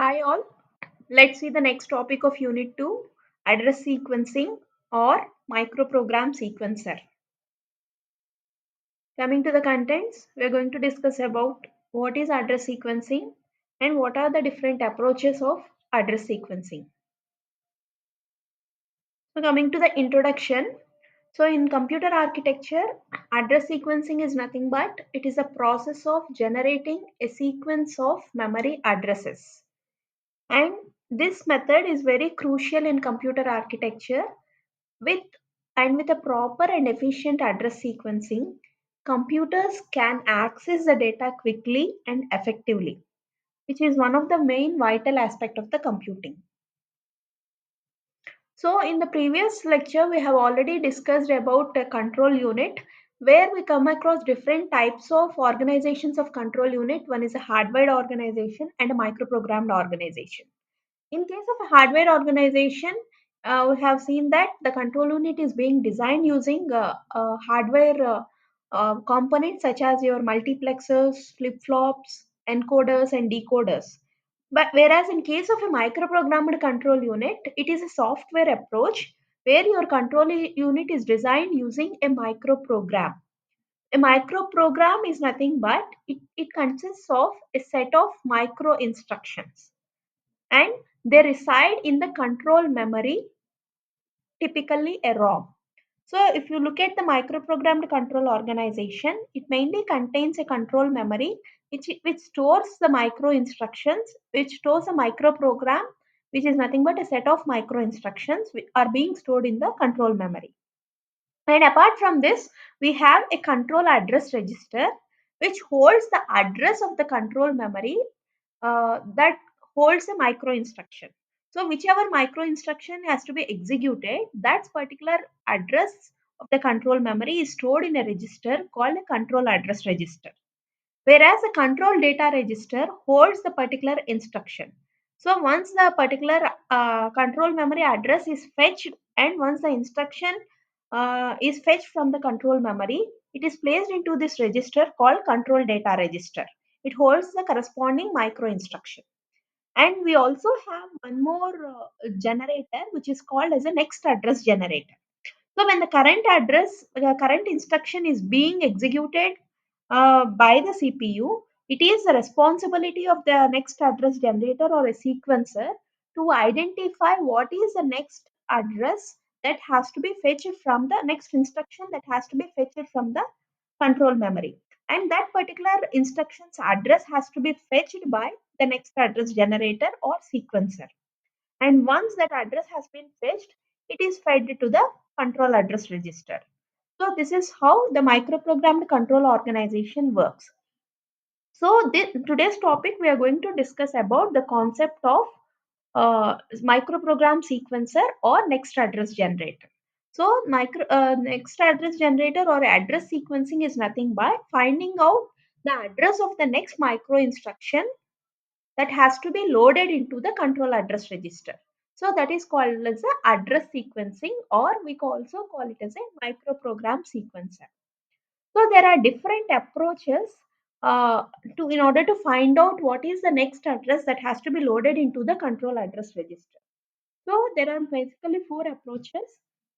Hi all. Let's see the next topic of Unit 2, address sequencing or microprogram sequencer. Coming to the contents, we are going to discuss about what is address sequencing and what are the different approaches of address sequencing. So coming to the introduction, so in computer architecture, address sequencing is nothing but it is a process of generating a sequence of memory addresses. And this method is very crucial in computer architecture. With with a proper and efficient address sequencing, computers can access the data quickly and effectively, which is one of the main vital aspect of the computing. So in the previous lecture, we have already discussed about a control unit where we come across different types of organizations of control unit. One is a hardware organization and a microprogrammed organization. In case of a hardware organization, we have seen that the control unit is being designed using hardware components such as your multiplexers, flip-flops, encoders, and decoders. But whereas in case of a microprogrammed control unit, it is a software approach where your control unit is designed using a microprogram. A microprogram is nothing but it consists of a set of micro instructions and they reside in the control memory, typically a ROM. So, if you look at the microprogrammed control organization, it mainly contains a control memory which stores the micro instructions, which stores a microprogram, which is nothing but a set of micro instructions which are being stored in the control memory. And apart from this, we have a control address register which holds the address of the control memory that holds a micro instruction. So whichever micro instruction has to be executed, that particular address of the control memory is stored in a register called a control address register. Whereas a control data register holds the particular instruction. So once the particular control memory address is fetched and once the instruction is fetched from the control memory, it is placed into this register called control data register. It holds the corresponding micro instruction. And we also have one more generator which is called as a next address generator. So when the current instruction is being executed by the CPU, it is the responsibility of the next address generator or a sequencer to identify what is the next address that has to be fetched from the next instruction that has to be fetched from the control memory. And that particular instruction's address has to be fetched by the next address generator or sequencer. And once that address has been fetched, it is fed to the control address register. So this is how the microprogrammed control organization works. So today's topic we are going to discuss about the concept of microprogram sequencer or next address generator. So next address generator or address sequencing is nothing but finding out the address of the next micro instruction that has to be loaded into the control address register. So that is called as the address sequencing, or we can also call it as a microprogram sequencer. So there are different approaches to in order to find out what is the next address that has to be loaded into the control address register. So there are basically four approaches.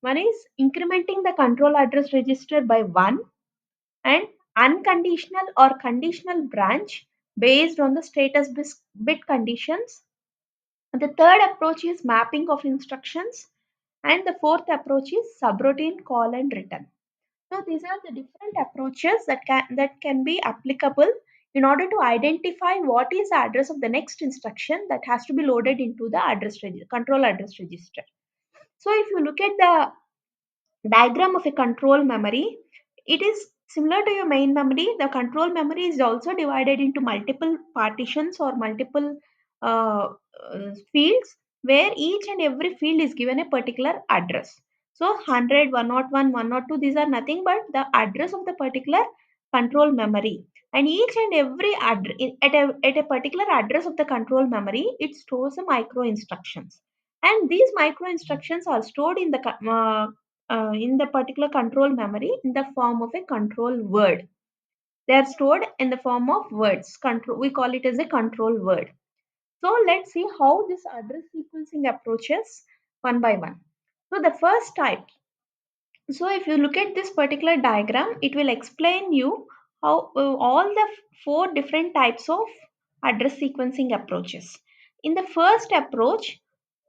One is incrementing the control address register by one and unconditional or conditional branch based on the status bit conditions. The third approach is mapping of instructions, and the fourth approach is subroutine call and return. So these are the different approaches that can be applicable in order to identify what is the address of the next instruction that has to be loaded into the control address register. So if you look at the diagram of a control memory, it is similar to your main memory. The control memory is also divided into multiple partitions or multiple fields where each and every field is given a particular address. So 100, 101, 102, these are nothing but the address of the particular control memory. And each and every address at a particular address of the control memory, it stores a micro instructions. And these micro instructions are stored in the particular control memory in the form of a control word. They are stored in the form of words. Control, we call it as a control word. So let's see how this address sequencing approaches one by one. So the first type. So if you look at this particular diagram, it will explain you how all the four different types of address sequencing approaches. In the first approach,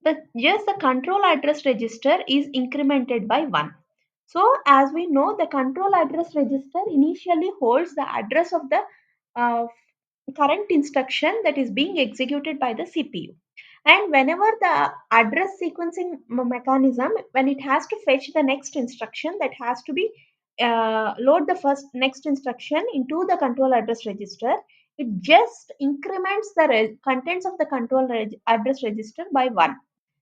just the control address register is incremented by 1. So as we know, the control address register initially holds the address of the uh, current instruction that is being executed by the CPU. And whenever the address sequencing mechanism, when it has to fetch the next instruction, that has to be load the first next instruction into the control address register, it just increments the contents of the address register by 1.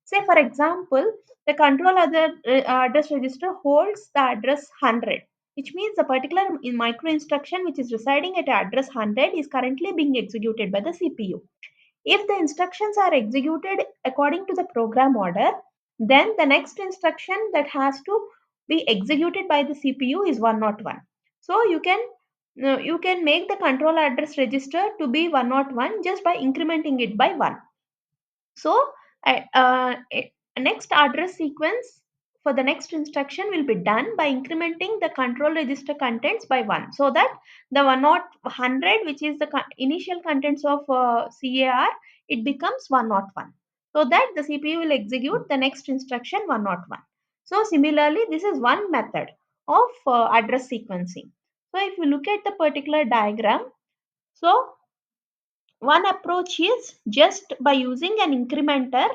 Say for example, the address register holds the address 100, which means the particular micro instruction which is residing at address 100 is currently being executed by the CPU. If the instructions are executed according to the program order, then the next instruction that has to be executed by the CPU is 101. So you can make the control address register to be 101 just by incrementing it by 1. So next address sequence for the next instruction will be done by incrementing the control register contents by 1, so that the 100, which is the initial contents of CAR, it becomes 101, so that the CPU will execute the next instruction 101. So similarly, this is one method of address sequencing. So if you look at the particular diagram, so one approach is just by using an incrementer,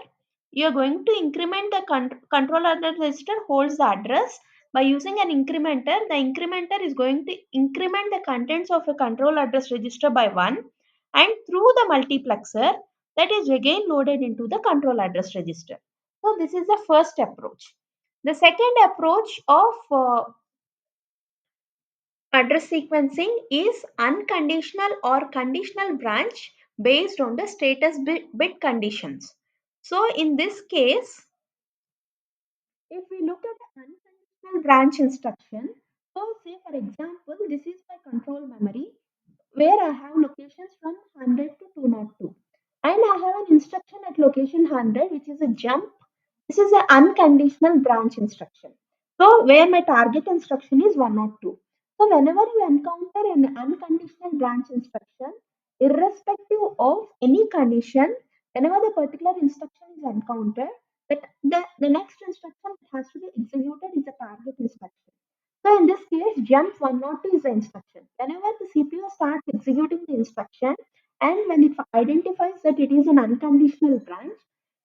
you are going to increment the control address register holds the address. By using an incrementer, the incrementer is going to increment the contents of a control address register by 1, and through the multiplexer, that is again loaded into the control address register. So this is the first approach. The second approach of address sequencing is unconditional or conditional branch based on the status bit conditions. So in this case, if we look at the unconditional branch instruction, so say for example, this is my control memory where I have locations from 100 to 202. And I have an instruction at location 100, which is a jump. This is an unconditional branch instruction. So where my target instruction is 102. So whenever you encounter an unconditional branch instruction, irrespective of any condition, whenever the particular instruction is encountered, the next instruction that has to be executed is the target instruction. So in this case, jump 102 is the instruction. Whenever the CPU starts executing the instruction, and when it identifies that it is an unconditional branch,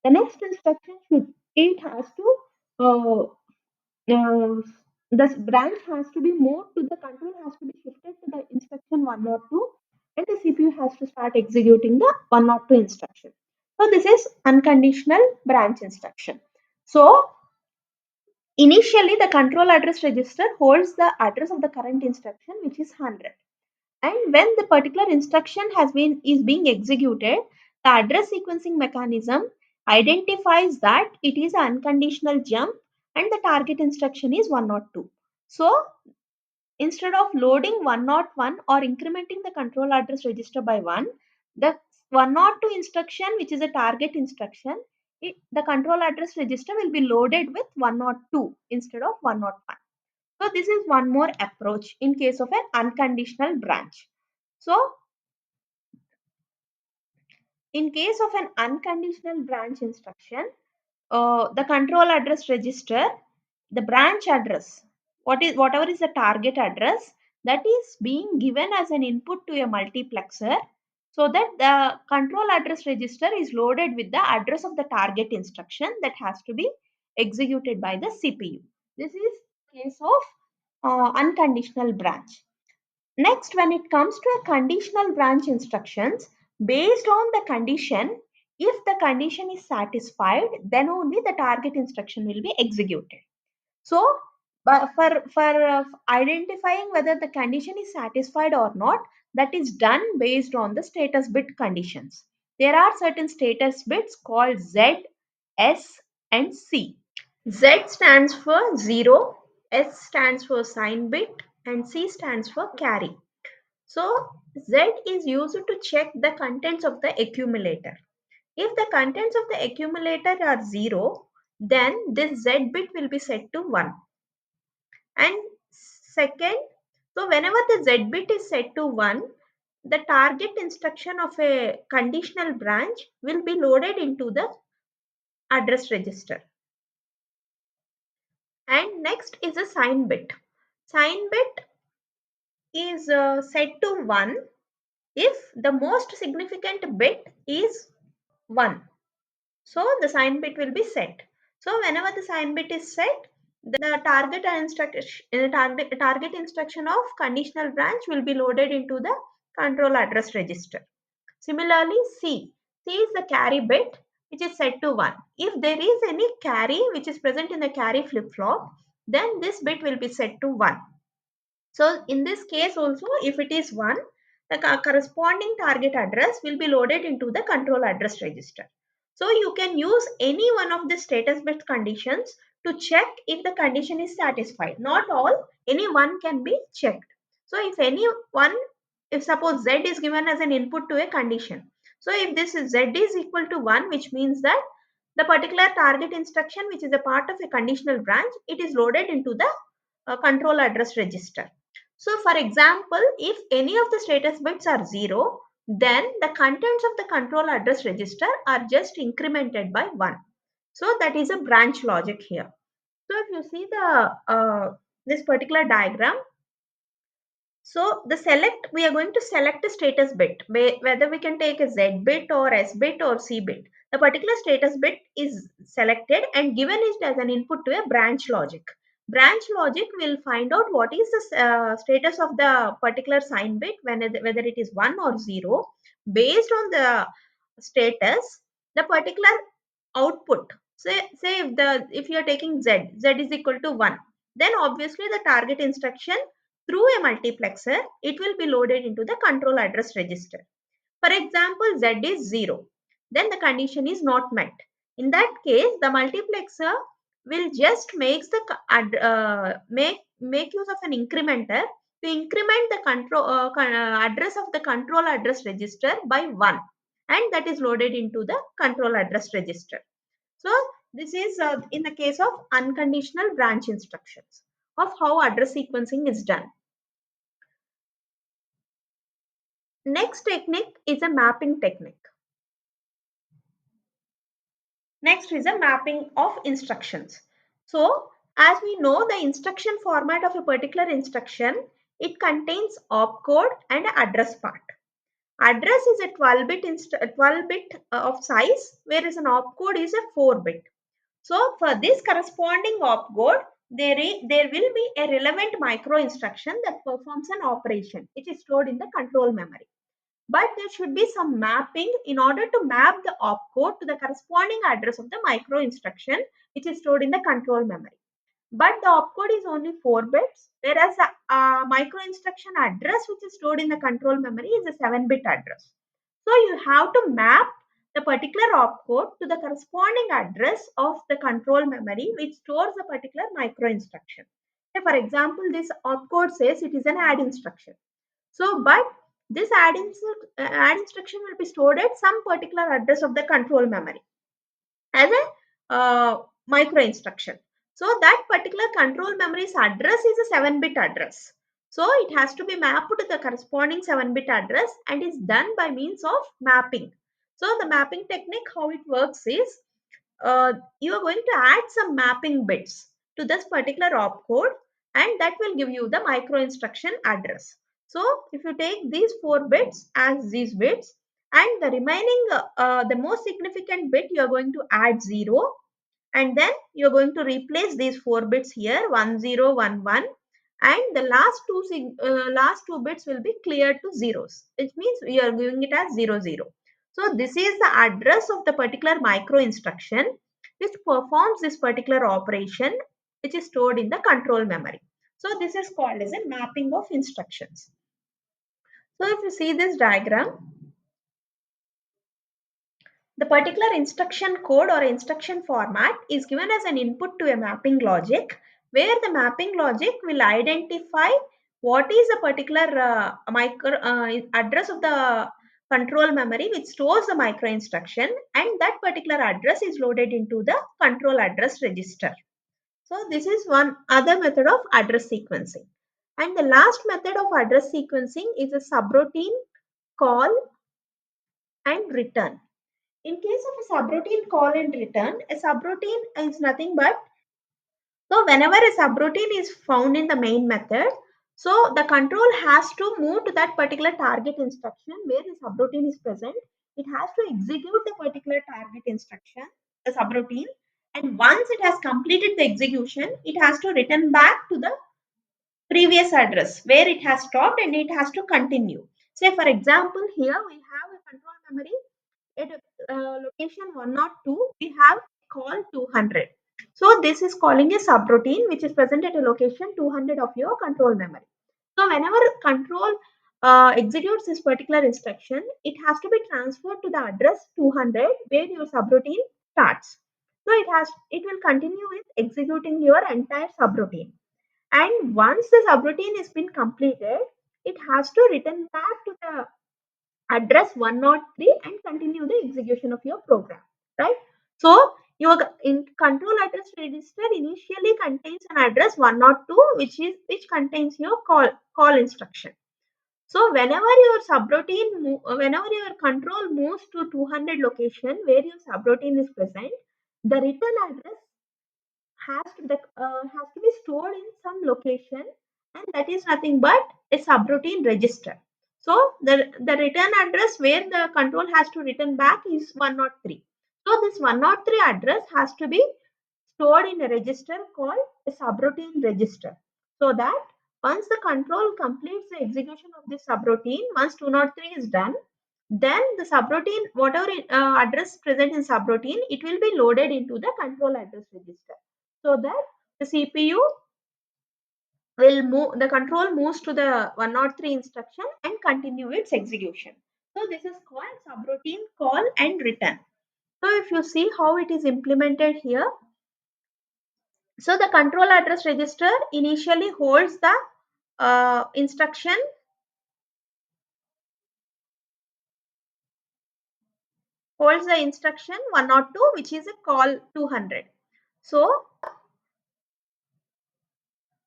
the next instruction should it has to uh, uh, this branch has to be moved to the control has to be shifted to the instruction 102, and the CPU has to start executing the 102 instruction. So this is unconditional branch instruction. So initially, the control address register holds the address of the current instruction, which is 100. And when the particular instruction is being executed, the address sequencing mechanism identifies that it is an unconditional jump and the target instruction is 102. So instead of loading 101 or incrementing the control address register by 1, the 102 instruction, which is a target instruction, the control address register will be loaded with 102 instead of 101. So this is one more approach in case of an unconditional branch. So in case of an unconditional branch instruction, the control address register, the branch address, whatever is the target address, that is being given as an input to a multiplexer, so that the control address register is loaded with the address of the target instruction that has to be executed by the CPU. This is case of unconditional branch. Next, when it comes to a conditional branch instructions, based on the condition, if the condition is satisfied, then only the target instruction will be executed. So, for identifying whether the condition is satisfied or not, that is done based on the status bit conditions. There are certain status bits called Z, S, and C. Z stands for 0, S stands for sign bit, and C stands for carry. So Z is used to check the contents of the accumulator. If the contents of the accumulator are 0, then this Z bit will be set to 1. And second, so whenever the Z bit is set to 1, the target instruction of a conditional branch will be loaded into the address register. And next is a sign bit. Sign bit is set to 1 if the most significant bit is 1. So the sign bit will be set. So whenever the sign bit is set, the target instruction of conditional branch will be loaded into the control address register. Similarly, C is the carry bit which is set to 1. If there is any carry which is present in the carry flip flop, then this bit will be set to 1. So in this case also, if it is 1, the corresponding target address will be loaded into the control address register. So you can use any one of the status bit conditions to check if the condition is satisfied. Not all, any one can be checked. So if any one, if suppose Z is given as an input to a condition. So if this is Z is equal to 1, which means that the particular target instruction which is a part of a conditional branch, it is loaded into the control address register. So for example, if any of the status bits are 0, then the contents of the control address register are just incremented by 1. So that is a branch logic here. So if you see the this particular diagram, so the select, we are going to select a status bit, whether we can take a Z bit or S bit or C bit. The particular status bit is selected and given it as an input to a branch logic. Branch logic will find out what is the status of the particular sign bit, whether it is 1 or 0. Based on the status, the particular output, say if you are taking Z is equal to 1, then obviously the target instruction through a multiplexer, it will be loaded into the control address register. For example, Z is 0. Then the condition is not met. In that case, the multiplexer will just make use of an incrementer to increment the address of the control address register by 1, and that is loaded into the control address register. So this is in the case of unconditional branch instructions of how address sequencing is done. Next technique is a mapping technique. Next is a mapping of instructions. So as we know, the instruction format of a particular instruction, it contains opcode and address part. Address is a 12-bit of size, whereas an opcode is a 4-bit. So for this corresponding opcode, there will be a relevant micro instruction that performs an operation which is stored in the control memory. But there should be some mapping in order to map the opcode to the corresponding address of the micro instruction which is stored in the control memory. But the opcode is only 4 bits, whereas the micro instruction address which is stored in the control memory is a 7-bit address. So you have to map the particular opcode to the corresponding address of the control memory which stores a particular micro instruction. Say for example, this opcode says it is an add instruction. So, but this add instruction will be stored at some particular address of the control memory as a micro instruction. So that particular control memory's address is a 7-bit address. So it has to be mapped to the corresponding 7-bit address and is done by means of mapping. So the mapping technique, how it works is, you are going to add some mapping bits to this particular opcode, and that will give you the micro instruction address. So if you take these 4 bits as these bits, and the remaining the most significant bit, you are going to add 0, and then you are going to replace these 4 bits here, 1011, and the last two bits will be cleared to zeros, which means we are giving it as 00. So this is the address of the particular micro instruction which performs this particular operation which is stored in the control memory. So this is called as a mapping of instructions. So if you see this diagram, the particular instruction code or instruction format is given as an input to a mapping logic, where the mapping logic will identify what is the particular address of the control memory which stores the micro instruction, and that particular address is loaded into the control address register. So this is one other method of address sequencing. And the last method of address sequencing is a subroutine call and return. In case of a subroutine call and return, a subroutine is nothing but, so whenever a subroutine is found in the main method, so the control has to move to that particular target instruction where the subroutine is present. It has to execute the particular target instruction, the subroutine, and once it has completed the execution, it has to return back to the previous address where it has stopped and it has to continue. Say for example, here we have a control memory at location 102, we have call 200. So this is calling a subroutine which is present at a location 200 of your control memory. So whenever control executes this particular instruction, it has to be transferred to the address 200 where your subroutine starts. So it will continue with executing your entire subroutine. And once the subroutine has been completed, it has to return back to the address 103 and continue the execution of your program, right? So your in control address register initially contains an address 102 which contains your call instruction. So whenever your control moves to 200 location where your subroutine is present, the return address has to be stored in some location, and that is nothing but a subroutine register. So the return address where the control has to return back is 103. So this 103 address has to be stored in a register called a subroutine register, so that once the control completes the execution of this subroutine, once 203 is done, then the subroutine, whatever address present in subroutine, it will be loaded into the control address register, so that the CPU will move, the control moves to the 103 instruction and continue its execution. So this is called subroutine call and return. So if you see how it is implemented here, so the control address register initially instruction holds the instruction 102 which is a call 200. So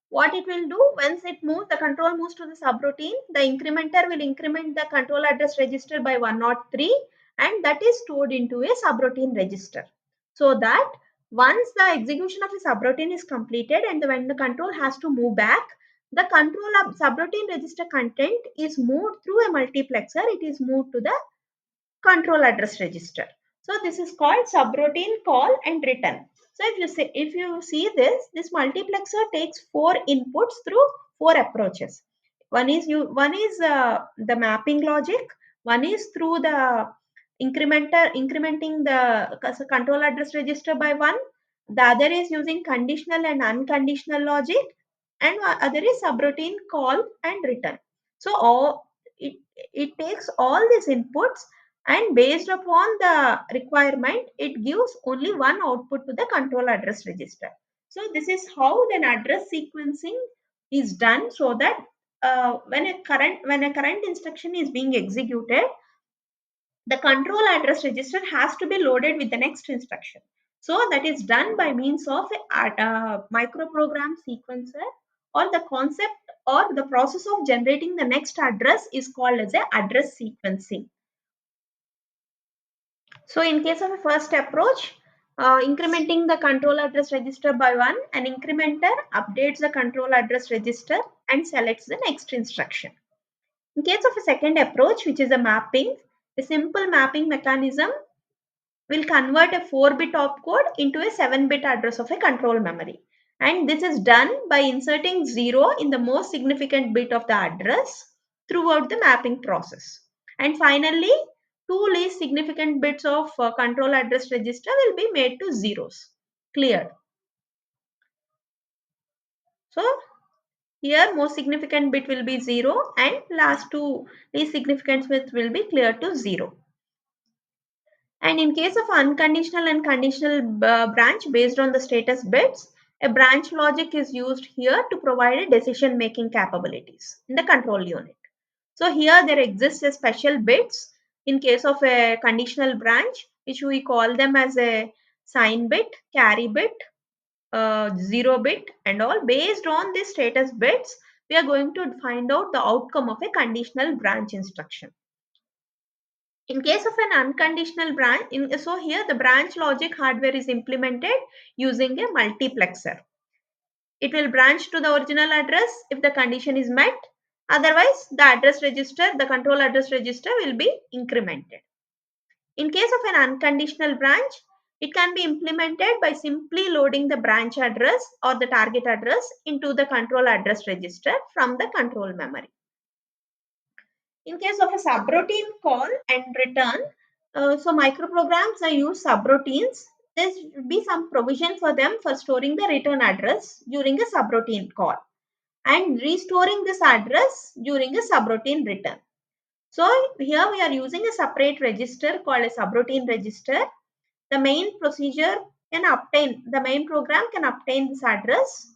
what it will do, once it moves, the control moves to the subroutine, the incrementer will increment the control address register by 103, and that is stored into a subroutine register. So that once the execution of a subroutine is completed and when the control has to move back, the control of subroutine register content is moved through a multiplexer. It is moved to the control address register. So this is called subroutine call and return. So if you see this multiplexer takes four inputs through four approaches. One is the mapping logic. One is through the incrementing the control address register by one. The other is using conditional and unconditional logic, and other is subroutine call and return. So it, it takes all these inputs, and based upon the requirement it gives only one output to the control address register. So this is how then address sequencing is done, so that when a current instruction is being executed, the control address register has to be loaded with the next instruction. So that is done by means of a microprogram sequencer, or the concept or the process of generating the next address is called as a address sequencing. So in case of a first approach, incrementing the control address register by one, an incrementer updates the control address register and selects the next instruction. In case of a second approach, which is a mapping, a simple mapping mechanism will convert a 4-bit opcode into a 7-bit address of a control memory. And this is done by inserting 0 in the most significant bit of the address throughout the mapping process. And finally, two least significant bits of control address register will be made to zeros. Clear. So here most significant bit will be 0 and last two least significant bits will be cleared to 0. And in case of unconditional and conditional branch based on the status bits, a branch logic is used here to provide a decision making capabilities in the control unit. So here there exists a special bits In case of a conditional branch, which we call them as a sign bit, carry bit, 0 bit and all, based on the status bits, we are going to find out the outcome of a conditional branch instruction. In case of an unconditional branch, so here the branch logic hardware is implemented using a multiplexer. It will branch to the original address if the condition is met. Otherwise, the address register, the control address register will be incremented. In case of an unconditional branch, it can be implemented by simply loading the branch address or the target address into the control address register from the control memory. In case of a subroutine call and return, so microprograms use subroutines. There should be some provision for them for storing the return address during a subroutine call and restoring this address during a subroutine return. So here we are using a separate register called a subroutine register. The main procedure can obtain, the main program can obtain this address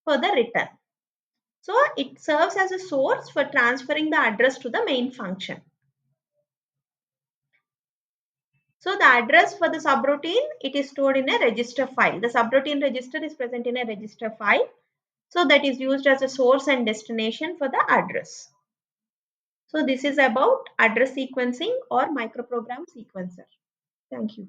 for the return. So it serves as a source for transferring the address to the main function. So the address for the subroutine, it is stored in a register file. The subroutine register is present in a register file. So that is used as a source and destination for the address. So this is about address sequencing or microprogram sequencer. Thank you.